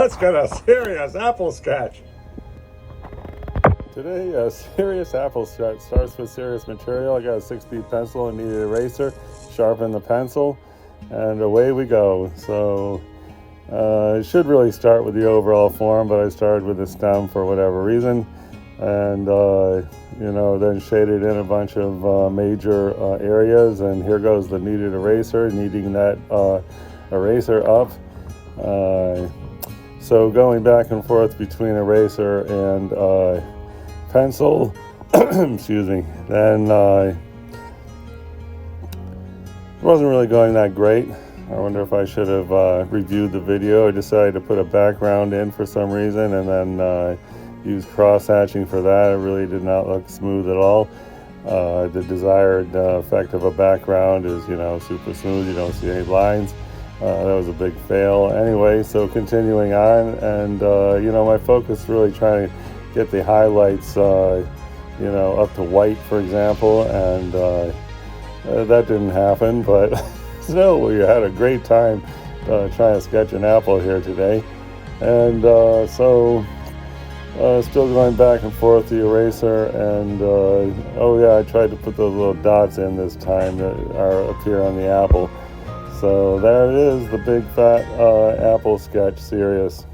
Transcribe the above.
Let's get a serious apple sketch. Today, a serious apple sketch starts with serious material. I got a 6B pencil and needed an eraser, sharpen the pencil, and away we go. So it should really start with the overall form, but I started with the stem for whatever reason, and then shaded in a bunch of major areas. And here goes the needed eraser, needing that eraser up. So going back and forth between eraser and pencil, excuse me, then it wasn't really going that great. I wonder if I should have reviewed the video. I decided to put a background in for some reason, and then use cross-hatching for that. It really did not look smooth at all. The desired effect of a background is, super smooth. You don't see any lines. That was a big fail. Anyway, so continuing on, and my focus really trying to get the highlights, up to white, for example, and that didn't happen. But still, we had a great time trying to sketch an apple here today, and still going back and forth the eraser, and I tried to put those little dots in this time that are appear on the apple. So there it is, the big fat apple sketch, Sirius.